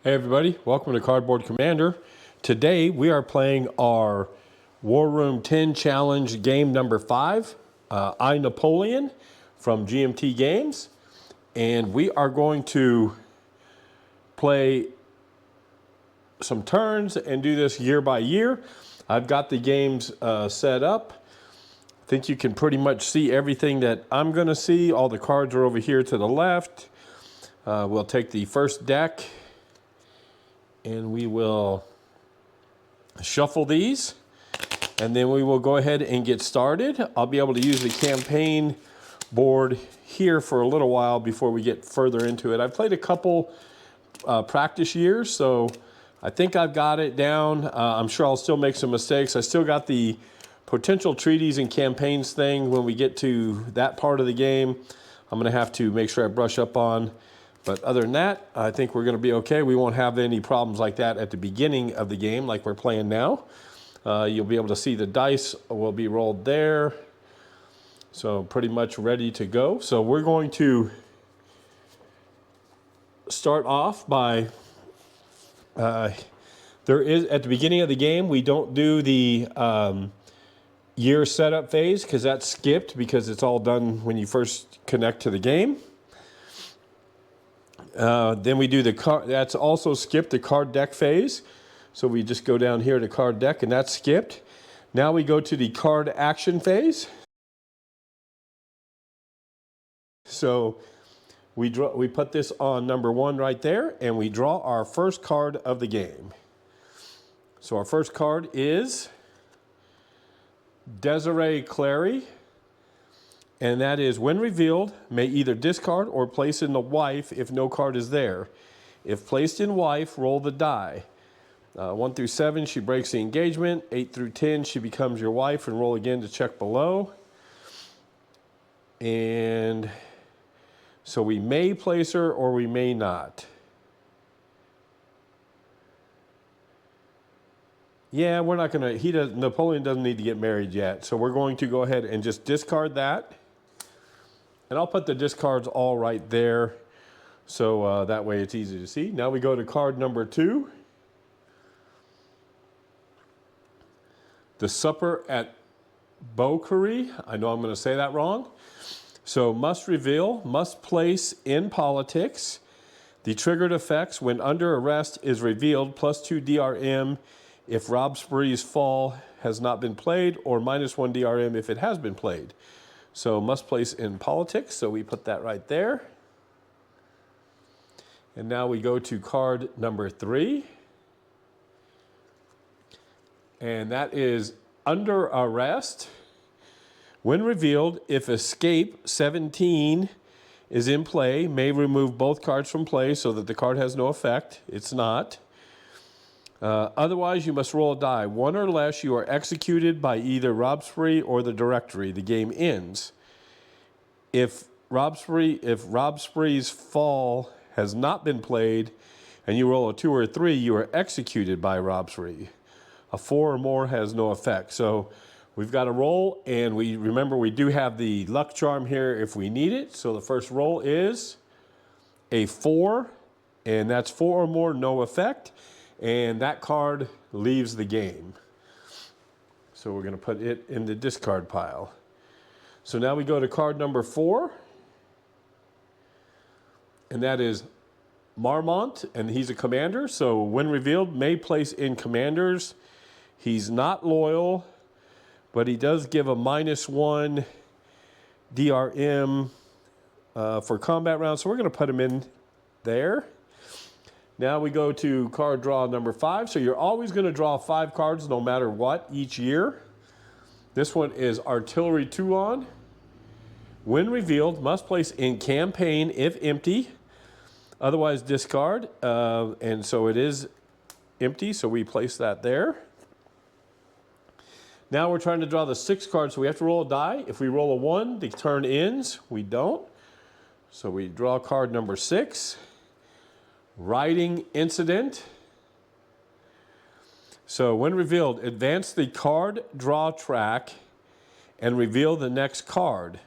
Hey everybody, welcome to Cardboard Commander. Today we are playing our War Room 10 Challenge game number 5, I, Napoleon from GMT Games. And we are going to play some turns and do this year by year. I've got the games set up. I think you can pretty much see everything that I'm going to see. All the cards are over here to the left. We'll take the first deck and we will shuffle these, and then we will go ahead and get started. I'll be able to use the campaign board here for a little while before we get further into it. I've played a couple practice years, so I think I've got it down. I'm sure I'll still make some mistakes. I still got the potential treaties and campaigns thing when we get to that part of the game. I'm going to have to make sure I brush up on. But other than that, I think we're going to be okay. We won't have any problems like that at the beginning of the game like we're playing now. You'll be able to see the dice will be rolled there. So pretty much ready to go. So we're going to start off by, there is, at the beginning of the game, we don't do the year setup phase because that's skipped because it's all done when you first connect to the game. Then we do the card, that's also skipped, the card deck phase. So we just go down here to card deck and that's skipped. Now we go to the card action phase. So we put this on number 1 right there and we draw our first card of the game. So our first card is Desiree Clary. And that is, when revealed, may either discard or place in the wife if no card is there. If placed in wife, roll the die. 1 through 7, she breaks the engagement. 8 through 10, she becomes your wife, and roll again to check below. And so we may place her or we may not. Yeah, we're not going to, Napoleon doesn't need to get married yet. So we're going to go ahead and just discard that. And I'll put the discards all right there, so that way it's easy to see. Now we go to card number 2. The Supper at Beaucaire. I know I'm going to say that wrong. So must reveal, must place in politics. The triggered effects when under arrest is revealed, +2 DRM if Robespierre's fall has not been played, or -1 DRM if it has been played. So must place in politics, so we put that right there. And now we go to card number 3. And that is under arrest. When revealed, if escape 17 is in play, may remove both cards from play so that the card has no effect. It's not. Otherwise, you must roll a die. 1 or less, you are executed by either Robespierre or the directory. The game ends. If Robespierre's fall has not been played and you roll a 2 or a 3, you are executed by Robespierre. A 4 or more has no effect. So we've got a roll, and we remember we do have the luck charm here if we need it. So the first roll is a 4, and that's 4 or more, no effect. And that card leaves the game. So we're going to put it in the discard pile. So now we go to card number 4. And that is Marmont, and he's a commander. So when revealed, may place in commanders. He's not loyal, but he does give a -1 DRM for combat rounds. So we're going to put him in there. Now we go to card draw number 5. So you're always going to draw 5 cards no matter what each year. This one is Artillery Toulon. When revealed, must place in campaign if empty. Otherwise discard. And so it is empty, so we place that there. Now we're trying to draw the 6 cards, so we have to roll a die. If we roll a 1, the turn ends. We don't. So we draw card number 6. Riding Incident. So when revealed, advance the card draw track and reveal the next card.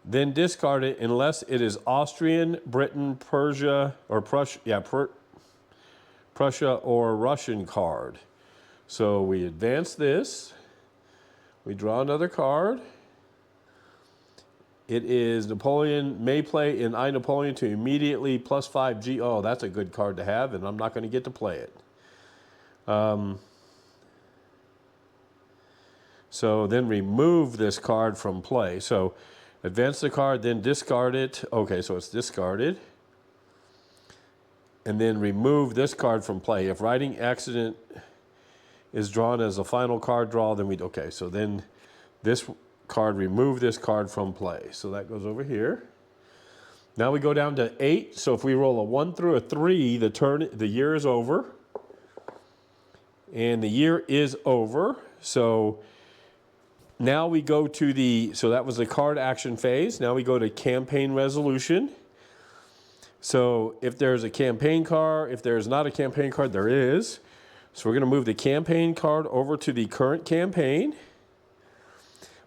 Then discard it unless it is Austrian, Britain, Persia, or Prussia, Prussia or Russian card. So we advance this. We draw another card. It is Napoleon may play in I, Napoleon to immediately +5 G. Oh, that's a good card to have, and I'm not going to get to play it. So then remove this card from play. So advance the card, then discard it. Okay, so it's discarded. And then remove this card from play. If writing accident is drawn as a final card draw, then okay, so then this card, remove this card from play. So that goes over here. Now we go down to 8. So if we roll a 1 through a 3, the year is over. And the year is over. So now we go to so that was the card action phase. Now we go to campaign resolution. So if there's a campaign card, if there's not a campaign card, there is. So we're going to move the campaign card over to the current campaign.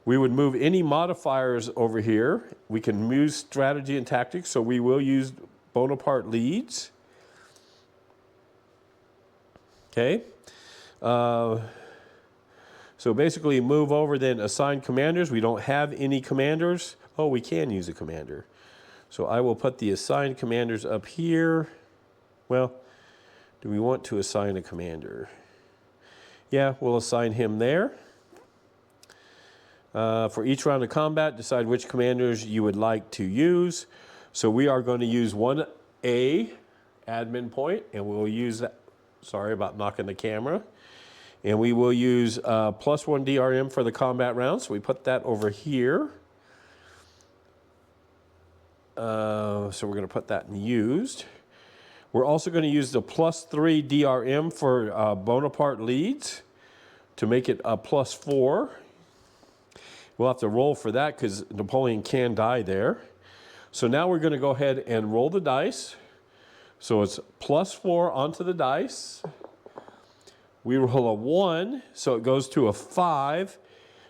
We would move any modifiers over here. We can use strategy and tactics, so we will use Bonaparte leads. Okay. So basically move over, then assign commanders. We don't have any commanders. Oh, we can use a commander. So I will put the assigned commanders up here. Well, do we want to assign a commander? Yeah, we'll assign him there. For each round of combat, decide which commanders you would like to use. So we are going to use 1A admin point, and we'll use that. Sorry about knocking the camera. And we will use +1 DRM for the combat round. So we put that over here. So we're going to put that in used. We're also going to use the +3 DRM for Bonaparte leads to make it a +4. We'll have to roll for that because Napoleon can die there. So now we're going to go ahead and roll the dice. So it's +4 onto the dice. We roll a 1, so it goes to a 5,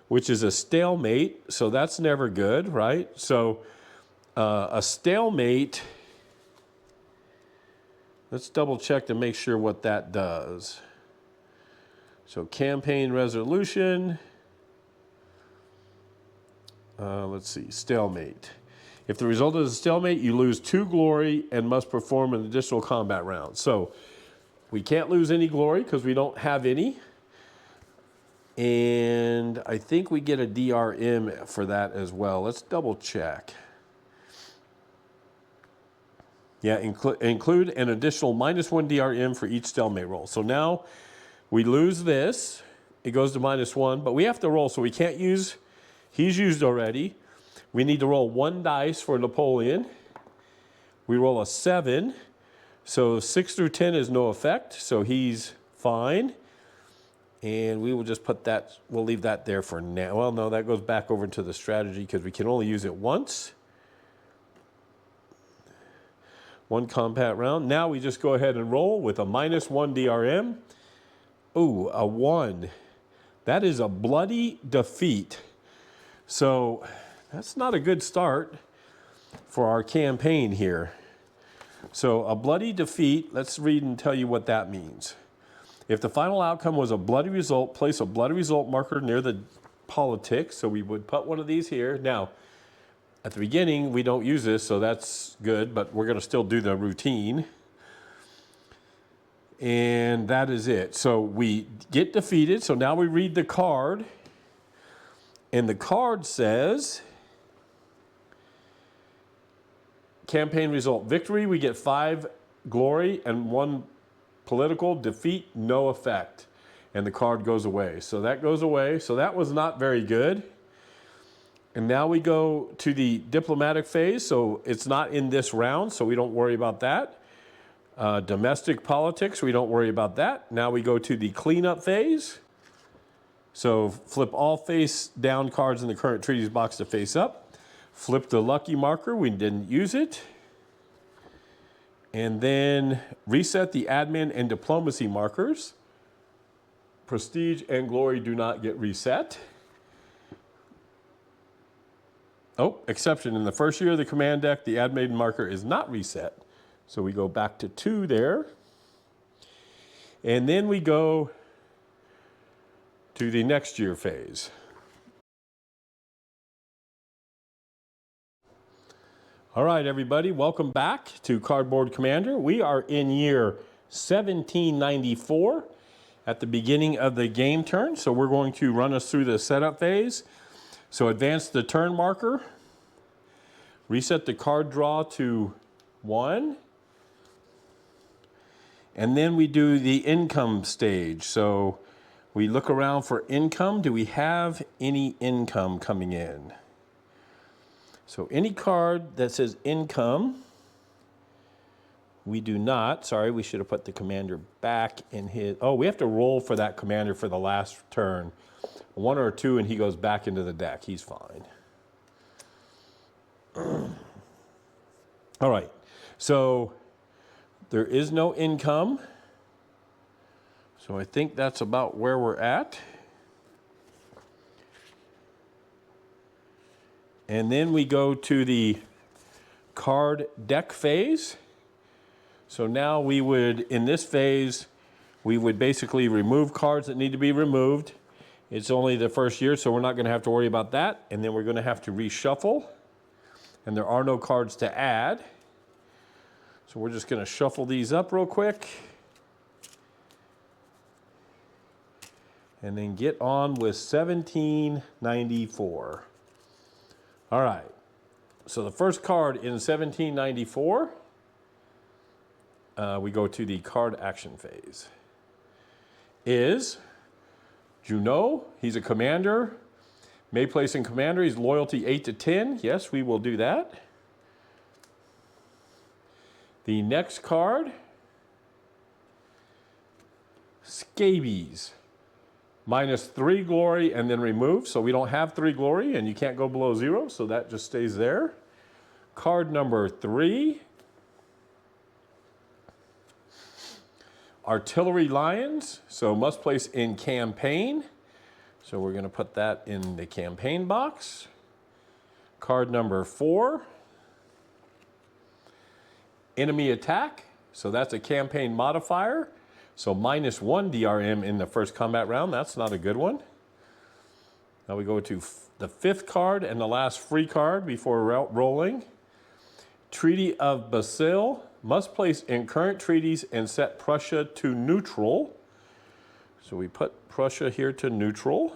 which is a stalemate. So that's never good, right? So a stalemate, let's double check to make sure what that does. So campaign resolution. Let's see, stalemate. If the result is a stalemate, you lose 2 glory and must perform an additional combat round. So we can't lose any glory because we don't have any. And I think we get a DRM for that as well. Let's double check. Yeah, include an additional -1 DRM for each stalemate roll. So now we lose this. It goes to -1, but we have to roll, so we can't use. He's used already. We need to roll 1 dice for Napoleon. We roll a 7. So 6 through 10 is no effect. So he's fine. And we will just put that, we'll leave that there for now. Well, no, that goes back over to the strategy because we can only use it once. 1 combat round. Now we just go ahead and roll with a -1 DRM. Ooh, a 1. That is a bloody defeat. So that's not a good start for our campaign here. So a bloody defeat, let's read and tell you what that means. If the final outcome was a bloody result, place a bloody result marker near the politics. So we would put one of these here. Now, at the beginning, we don't use this, so that's good, but we're going to still do the routine. And that is it. So we get defeated. So now we read the card. And the card says, campaign result victory, we get 5 glory and 1 political. Defeat, no effect. And the card goes away. So that goes away. So that was not very good. And now we go to the diplomatic phase. So it's not in this round, so we don't worry about that. Domestic politics, we don't worry about that. Now we go to the cleanup phase. So flip all face down cards in the current treaties box to face up. Flip the lucky marker, we didn't use it. And then reset the admin and diplomacy markers. Prestige and glory do not get reset. Oh, exception. In the first year of the command deck, the admin marker is not reset. So we go back to 2 there. And then we go to the next year phase. All right, everybody, welcome back to Cardboard Commander. We are in year 1794 at the beginning of the game turn. So we're going to run us through the setup phase. So advance the turn marker, reset the card draw to 1, and then we do the income stage. So we look around for income. Do we have any income coming in? So any card that says income, we do not. Sorry, we should have put the commander back in his. Oh, we have to roll for that commander for the last turn. 1 or 2, and he goes back into the deck. He's fine. All right. So there is no income. So I think that's about where we're at. And then we go to the card deck phase. So now we would, in this phase, we would basically remove cards that need to be removed. It's only the first year, so we're not going to have to worry about that. And then we're going to have to reshuffle. And there are no cards to add. So we're just going to shuffle these up real quick. And then get on with 1794. All right, so the first card in 1794, we go to the card action phase, is Junot. He's a commander, may place in commander. He's loyalty 8 to 10. Yes, we will do that. The next card, Scabies. -3 glory and then remove. So we don't have 3 glory and you can't go below 0. So that just stays there. Card number 3. Artillery Lions. So must place in campaign. So we're going to put that in the campaign box. Card number 4. Enemy Attack. So that's a campaign modifier. So -1 DRM in the first combat round. That's not a good one. Now we go to the 5th card and the last free card before rolling. Treaty of Bastille. Must place in current treaties and set Prussia to neutral. So we put Prussia here to neutral.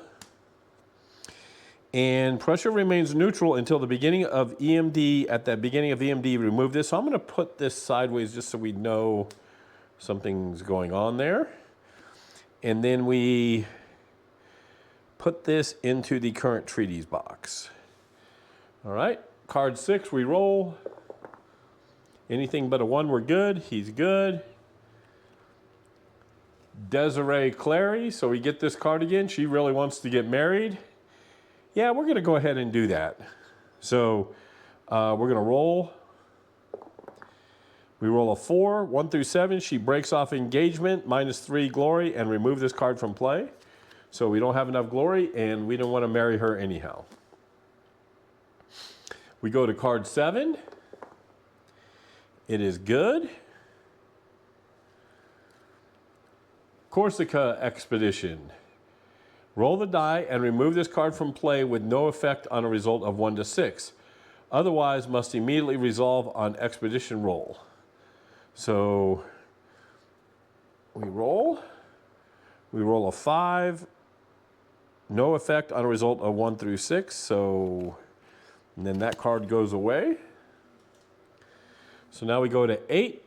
And Prussia remains neutral until the beginning of EMD. At the beginning of EMD, remove this. So I'm going to put this sideways just so we know something's going on there. And then we put this into the current treaties box. All right, card 6, we roll. Anything but a 1, we're good. He's good. Desiree Clary, so we get this card again. She really wants to get married. Yeah, we're gonna go ahead and do that. So we're gonna roll. We roll a 4, 1 through 7. She breaks off engagement, -3 glory, and remove this card from play. So we don't have enough glory, and we don't want to marry her anyhow. We go to card 7. It is good. Corsica Expedition. Roll the die and remove this card from play with no effect on a result of 1 to 6. Otherwise, must immediately resolve on expedition roll. So we roll a 5, no effect on a result of 1 through 6, so and then that card goes away. So now we go to 8.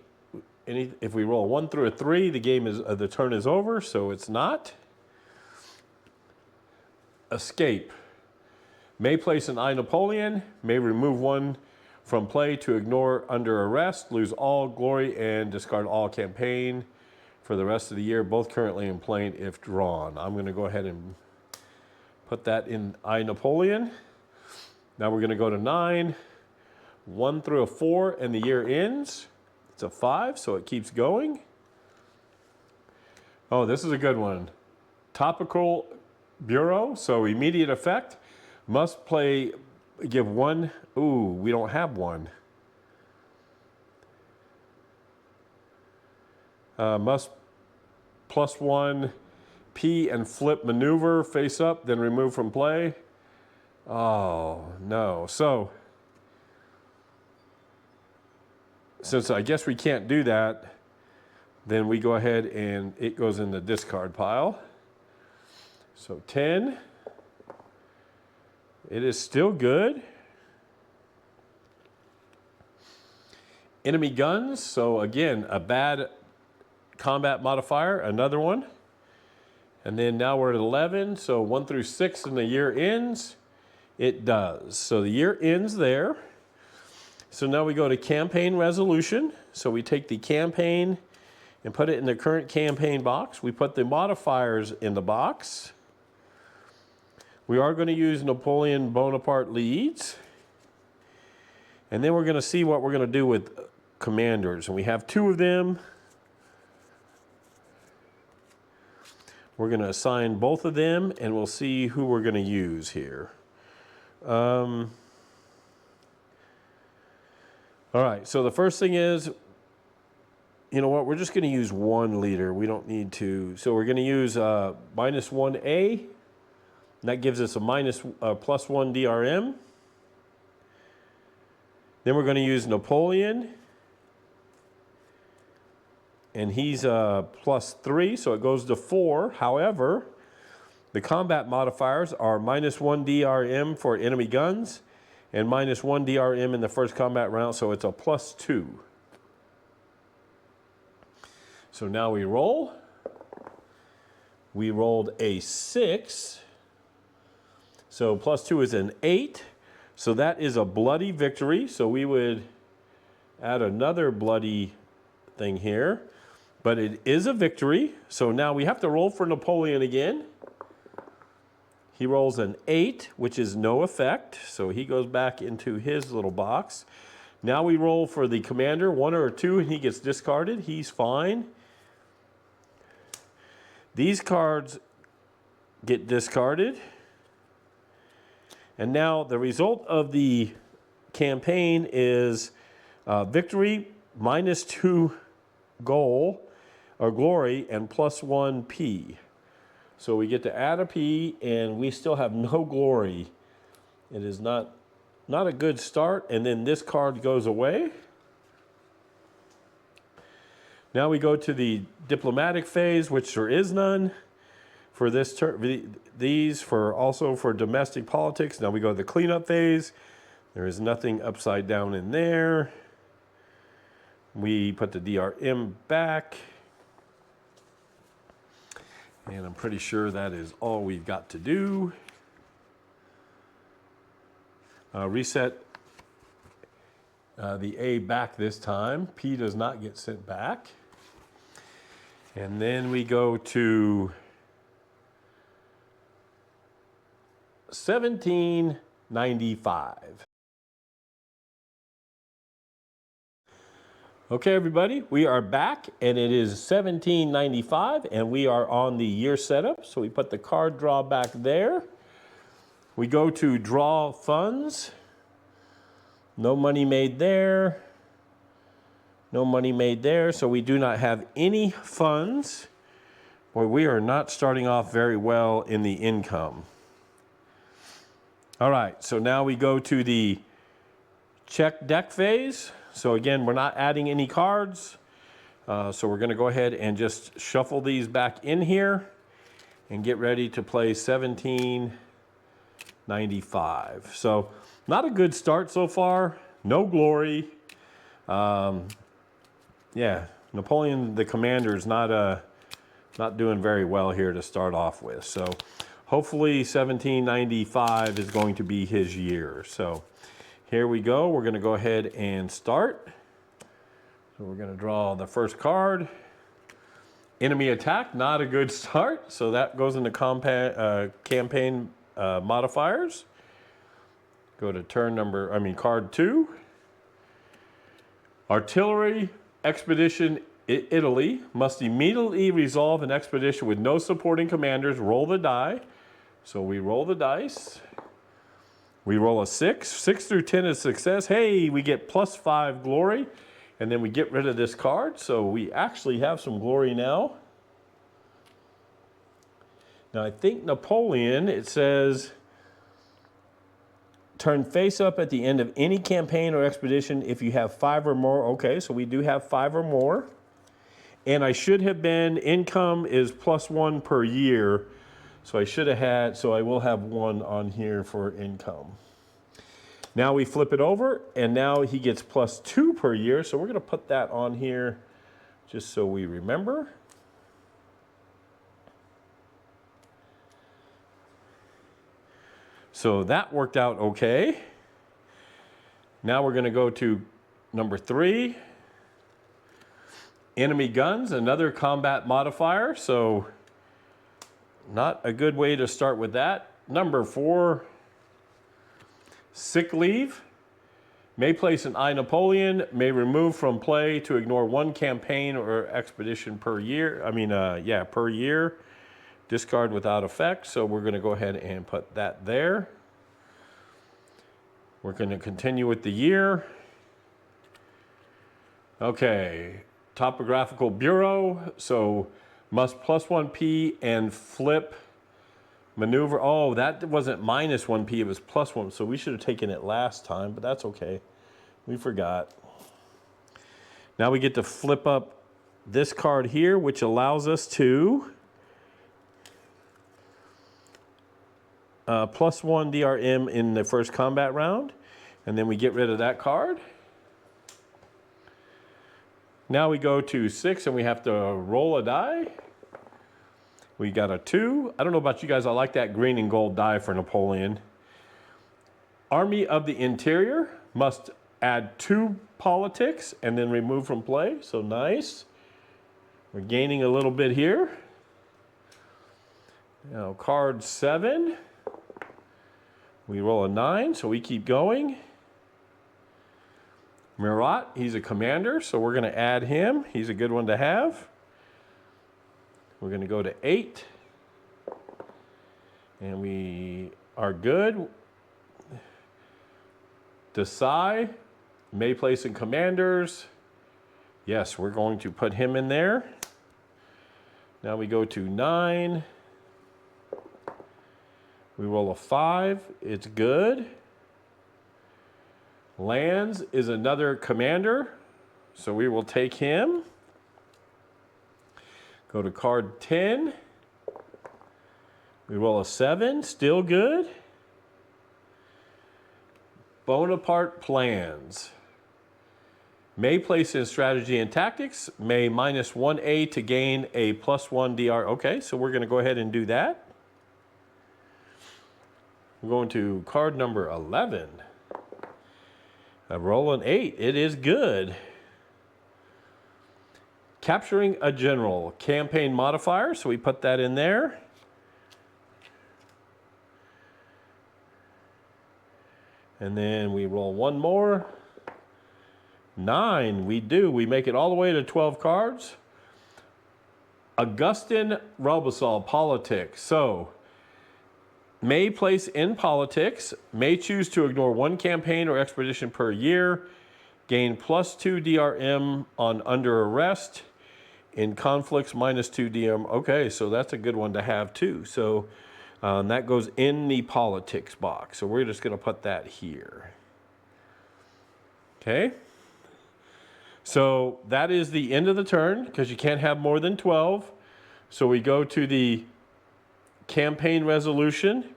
If we roll a 1 through a 3, the turn is over, so it's not. Escape. May place an I Napoleon, may remove 1 from play to ignore under arrest, lose all glory, and discard all campaign for the rest of the year, both currently in play if drawn. I'm going to go ahead and put that in I Napoleon. Now we're going to go to 9, 1 through a 4, and the year ends. It's a 5, so it keeps going. Oh, this is a good one. Topical Bureau, so immediate effect. Must play, give 1. Ooh, we don't have 1. Must +1 P and flip maneuver face up, then remove from play. Oh, no. So, since I guess we can't do that, then we go ahead and it goes in the discard pile. So 10. It is still good. Enemy guns. So again, a bad combat modifier, another one. And then now we're at 11. So 1 through 6 and the year ends. It does. So the year ends there. So now we go to campaign resolution. So we take the campaign and put it in the current campaign box. We put the modifiers in the box. We are going to use Napoleon Bonaparte leads. And then we're going to see what we're going to do with commanders. And we have 2 of them. We're going to assign both of them and we'll see who we're going to use here. All right, so the first thing is, you know what, we're just going to use 1 leader. We don't need to. So we're going to use -1A. That gives us a +1 DRM. Then we're going to use Napoleon. And he's +3, so it goes to 4. However, the combat modifiers are -1 DRM for enemy guns and -1 DRM in the first combat round, so it's a +2. So now we roll. We rolled a 6. So +2 is an 8. So that is a bloody victory. So we would add another bloody thing here. But it is a victory. So now we have to roll for Napoleon again. He rolls an 8, which is no effect. So he goes back into his little box. Now we roll for the commander, 1 or 2, and he gets discarded. He's fine. These cards get discarded. And now the result of the campaign is victory, -2 goal or glory, and +1 P. So we get to add a P and we still have no glory. It is not a good start. And then this card goes away. Now we go to the diplomatic phase, which there is none for this turn. These also for domestic politics. Now we go to the cleanup phase. There is nothing upside down in there. We put the DRM back. And I'm pretty sure that is all we've got to do. Reset the A back this time. P does not get sent back. And then we go to 1795. Okay, everybody, we are back, and it is 1795, and we are on the year setup. So we put the card draw back there. We go to draw funds. No money made there. No money made there, so we do not have any funds. Boy, we are not starting off very well in the income. All right, so now we go to the check deck phase. So again, we're not adding any cards. So we're going to go ahead and just shuffle these back in here and get ready to play 1795. So not a good start so far. No glory. Yeah, Napoleon the commander is not doing very well here to start off with. So hopefully 1795 is going to be his year. So here we go. We're going to go ahead and start. So we're going to draw the first card. Enemy attack, not a good start. So that goes into campaign modifiers. Go to card 2. Artillery expedition Italy must immediately resolve an expedition with no supporting commanders. Roll the die. So we roll the dice. We roll a 6. 6 through 10 is success. Hey, we get +5 glory. And then we get rid of this card. So we actually have some glory now. Now I think Napoleon, it says, turn face up at the end of any campaign or expedition if you have 5 or more. Okay, so we do have 5 or more. And I should have been, income is +1 per year. So I should have had, so I will have 1 on here for income. Now we flip it over, and now he gets +2 per year. So we're going to put that on here just so we remember. So that worked out okay. Now we're going to go to number 3. Enemy guns, another combat modifier. So not a good way to start with that. Number 4, sick leave. May place an I Napoleon, may remove from play to ignore 1 campaign or expedition per year. Per year. Discard without effect, so we're going to go ahead and put that there. We're going to continue with the year. Okay, topographical bureau, so must +1p and flip maneuver. Oh, that wasn't -1p, it was +1, so we should have taken it last time, but that's okay. We forgot. Now we get to flip up this card here, which allows us to +1 DRM in the first combat round, and then we get rid of that card. Now we go to 6 and we have to roll a die. We got a 2. I don't know about you guys, I like that green and gold die for Napoleon. Army of the Interior must add 2 politics and then remove from play, so nice. We're gaining a little bit here. Now card 7. We roll a 9, so we keep going. Murat, he's a commander, so we're going to add him. He's a good one to have. We're going to go to 8. And we are good. Desai, may place in commanders. Yes, we're going to put him in there. Now we go to 9. We roll a 5, it's good. Lands is another commander, so we will take him. Go to card 10. We roll a 7, still good. Bonaparte plans. May place in strategy and tactics, may -1A to gain a +1 DR. Okay, so we're going to go ahead and do that. We're going to card number 11. I roll an 8. It is good. Capturing a general. Campaign modifier, so we put that in there. And then we roll 1 more. 9, we do. We make it all the way to 12 cards. Augustin Robespierre, politics. So, may place in politics, may choose to ignore 1 campaign or expedition per year, gain +2 DRM on under arrest, in conflicts -2 DRM. Okay, so that's a good one to have too. So that goes in the politics box. So we're just going to put that here. Okay. So that is the end of the turn because you can't have more than 12. So we go to the campaign resolution.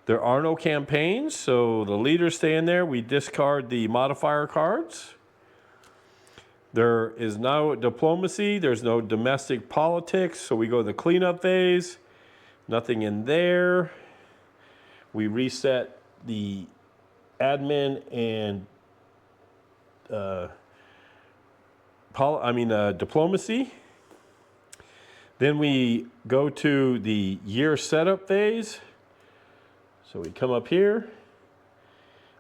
There are no campaigns, so the leaders stay in there. We discard the modifier cards. There is no diplomacy. There's no domestic politics, so we go to the cleanup phase. Nothing in there. We reset the admin and diplomacy. Then we go to the year setup phase. So we come up here,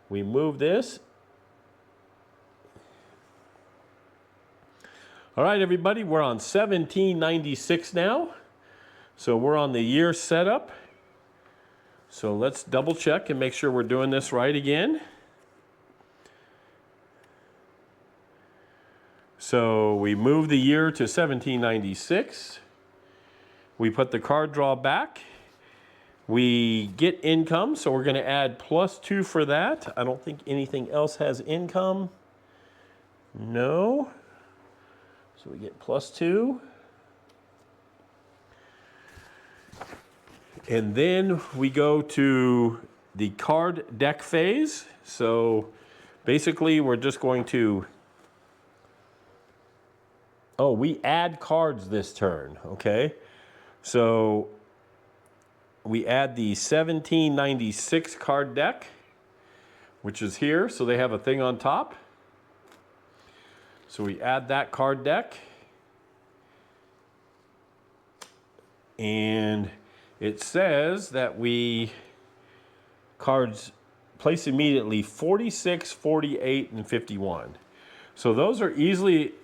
we move this. All right, everybody, we're on 1796 now. So we're on the year setup. So let's double check and make sure we're doing this right again. So we move the year to 1796. We put the card draw back. We get income, so we're going to add +2 for that. I don't think anything else has income. No. So we get +2. And then we go to the card deck phase. So basically we're just going to, we add cards this turn, okay? So we add the 1796 card deck, which is here. So they have a thing on top. So we add that card deck. And it says that we cards place immediately 46, 48, and 51. So those are easily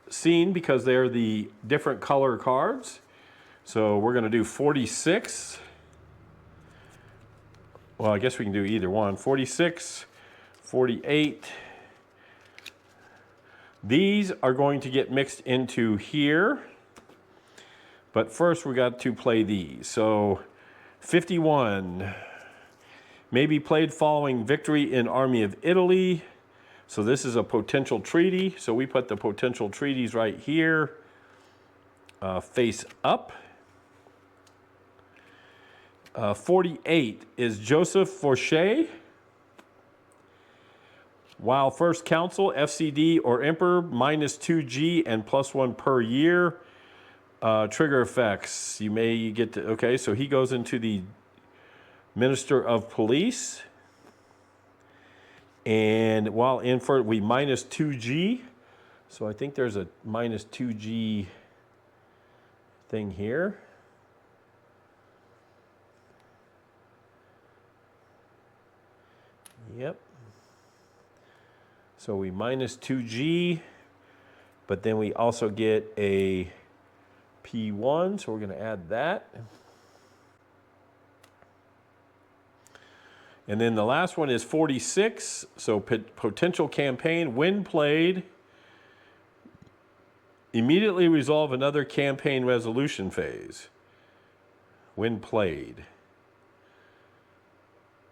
seen because they're the different color cards. So we're going to do 46. Well, I guess we can do either one. 46, 48. These are going to get mixed into here. But first we got to play these. So 51 may be played following victory in Army of Italy. So this is a potential treaty. So we put the potential treaties right here, face up. 48 is Joseph Fouché. While First Council, FCD, or Emperor, -2G and +1 per year. Trigger effects, you may get to, okay, so he goes into the Minister of Police. And while in for it, we -2G. So I think there's a -2G thing here. Yep. So we -2G, but then we also get a P1, so we're going to add that. And then the last one is 46, so potential campaign, when played, immediately resolve another campaign resolution phase. When played.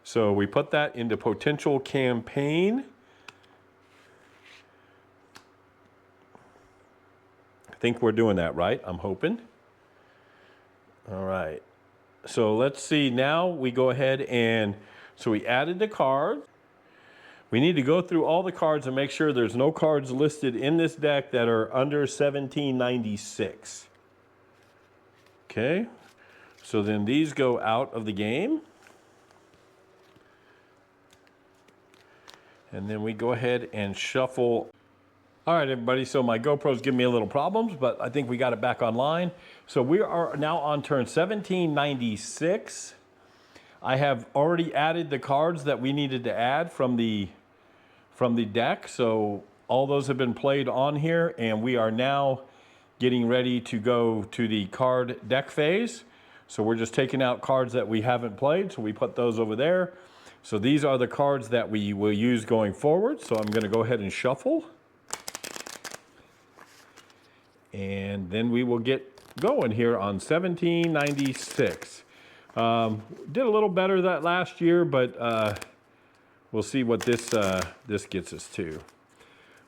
So we put that into potential campaign. I think we're doing that right, I'm hoping. All right. So let's see, now we go ahead and, so we added the card. We need to go through all the cards and make sure there's no cards listed in this deck that are under 1796. Okay, so then these go out of the game. And then we go ahead and shuffle. All right, everybody, so my GoPro's giving me a little problems, but I think we got it back online. So we are now on turn 1796. I have already added the cards that we needed to add from the deck. So all those have been played on here, and we are now getting ready to go to the card deck phase. So we're just taking out cards that we haven't played, so we put those over there. So these are the cards that we will use going forward. So I'm going to go ahead and shuffle. And then we will get going here on 1796. Did a little better that last year, but we'll see what this gets us to.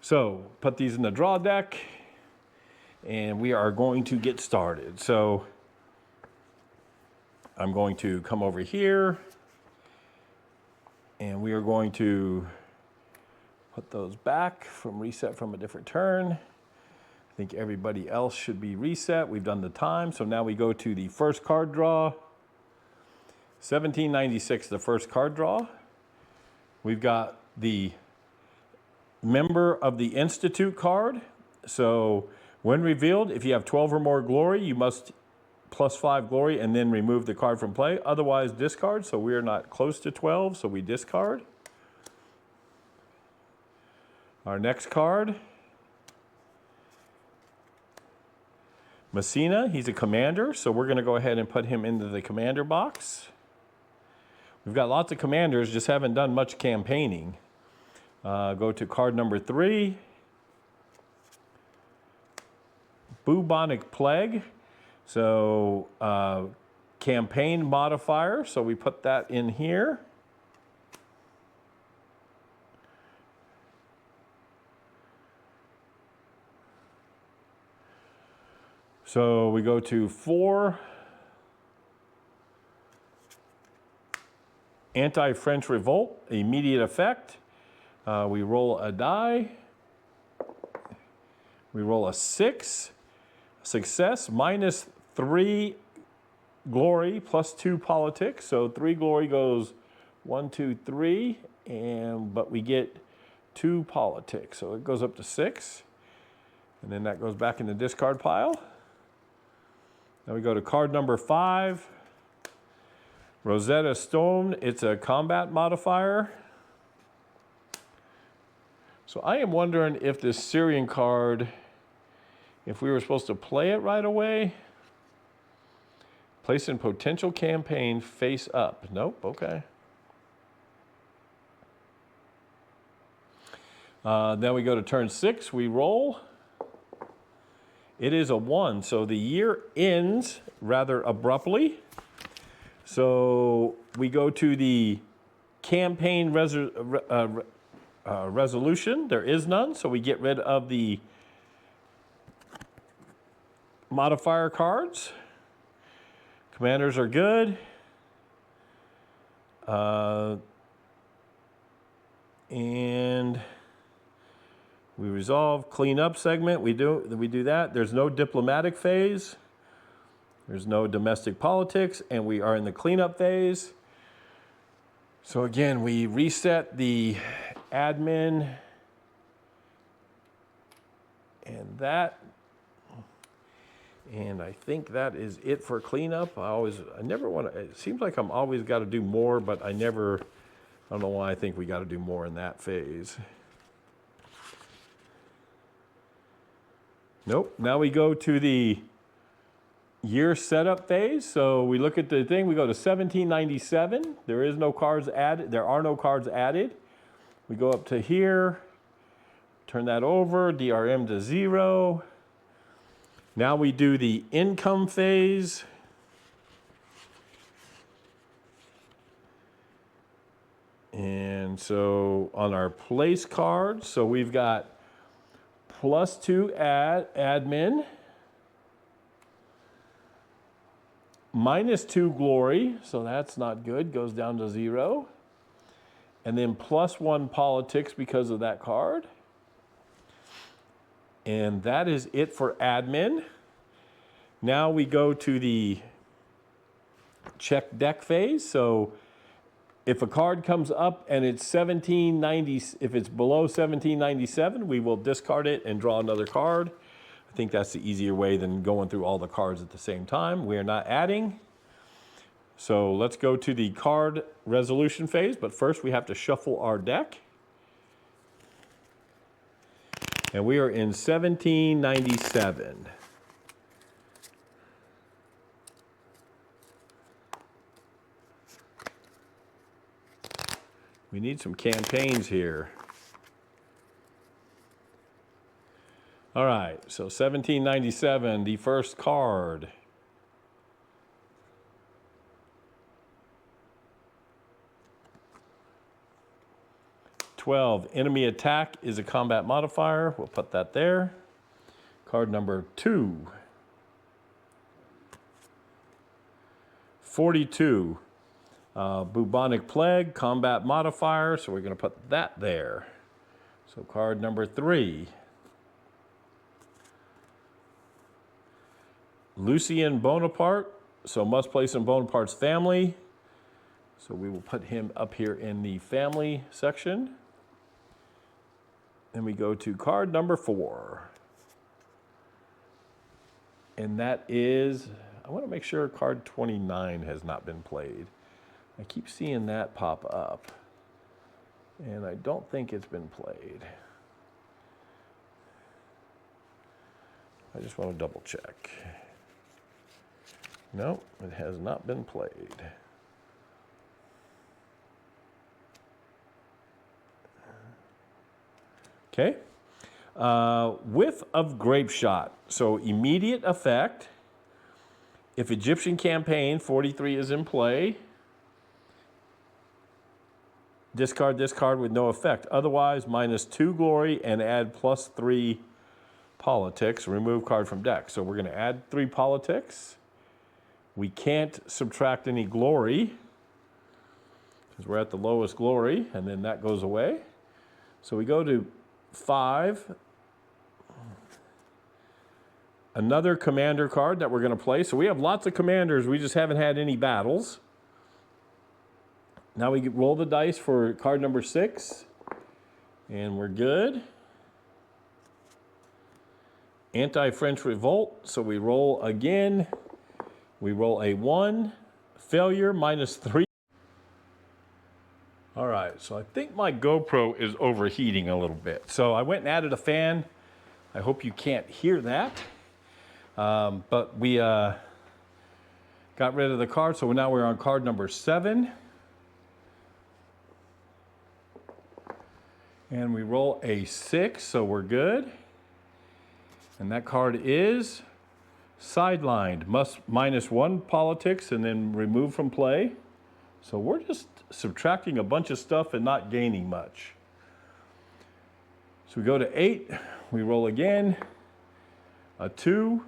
So put these in the draw deck, and we are going to get started. So I'm going to come over here. And we are going to put those back from reset from a different turn. I think everybody else should be reset. We've done the time. So now we go to the first card draw. 1796, the first card draw. We've got the Member of the Institute card. So when revealed, if you have 12 or more glory, you must +5 glory and then remove the card from play. Otherwise, discard. So we are not close to 12, so we discard. Our next card, Messina. He's a commander, so we're going to go ahead and put him into the commander box. We've got lots of commanders, just haven't done much campaigning. Go to card number 3. Bubonic Plague. So campaign modifier, so we put that in here. So we go to 4 anti-French revolt, immediate effect. We roll a die. We roll a 6. Success, -3 glory, +2 politics. So 3 glory goes 1, 2, 3, but we get 2 politics. So it goes up to 6. And then that goes back in the discard pile. Now we go to card number 5. Rosetta Stone, it's a combat modifier. So I am wondering if this Syrian card, if we were supposed to play it right away. Place in potential campaign face up. Nope, okay. Then we go to turn 6, we roll. It is a 1, so the year ends rather abruptly. So we go to the campaign resolution. There is none, so we get rid of the modifier cards. Commanders are good. And we resolve cleanup segment. We do that. There's no diplomatic phase. There's no domestic politics, and we are in the cleanup phase. So again, we reset the admin and that. And I think that is it for cleanup. I never want to, it seems like I'm always got to do more, but I don't know why I think we got to do more in that phase. Nope. Now we go to the year setup phase. So we look at the thing, we go to 1797. There is no cards added. There are no cards added. We go up to here, turn that over, DRM to 0. Now we do the income phase. And so on our place cards, so we've got +2 admin, -2 glory, so that's not good, goes down to 0. And then +1 politics because of that card. And that is it for admin. Now we go to the check deck phase. So if a card comes up and it's 1790, if it's below 1797, we will discard it and draw another card. I think that's the easier way than going through all the cards at the same time. We are not adding. So let's go to the card resolution phase, but first we have to shuffle our deck. And we are in 1797. We need some campaigns here. All right, so 1797, the first card. "12, enemy attack is a combat modifier." We'll put that there. Card number 2. 42, bubonic plague, combat modifier, so we're going to put that there. So card number 3. Lucien Bonaparte, so must place in Bonaparte's family. So we will put him up here in the family section. Then we go to card number 4. And that is, I want to make sure card 29 has not been played. I keep seeing that pop up. And I don't think it's been played. I just want to double check. No, it has not been played. Okay. Whiff of grape shot. So immediate effect. If Egyptian campaign 43 is in play, discard this card with no effect. Otherwise, -2 glory and add +3 politics. Remove card from deck. So we're going to add 3 politics. We can't subtract any glory because we're at the lowest glory, and then that goes away. So we go to 5. Another commander card that we're going to play. So we have lots of commanders. We just haven't had any battles. Now we roll the dice for card number 6. And we're good. Anti-French revolt. So we roll again. We roll a 1. Failure, -3. All right, so I think my GoPro is overheating a little bit. So I went and added a fan. I hope you can't hear that. But we got rid of the card, so now we're on card number 7. And we roll a 6, so we're good. And that card is sidelined, -1 politics, and then removed from play. So we're just subtracting a bunch of stuff and not gaining much. So we go to 8, we roll again, a 2,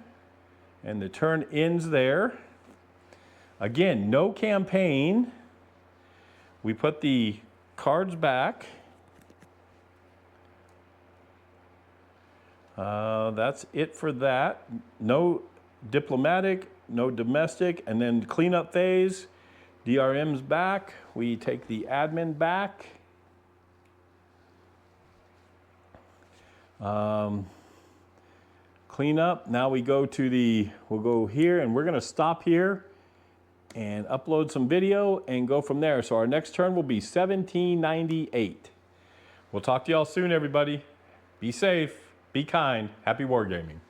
and the turn ends there. Again, no campaign. We put the cards back. That's it for that. No diplomatic, no domestic, and then cleanup phase. DRM's back. We take the admin back. Clean up. Now we go to we'll go here, and we're going to stop here and upload some video and go from there. So our next turn will be 1798. We'll talk to y'all soon, everybody. Be safe, be kind, happy wargaming.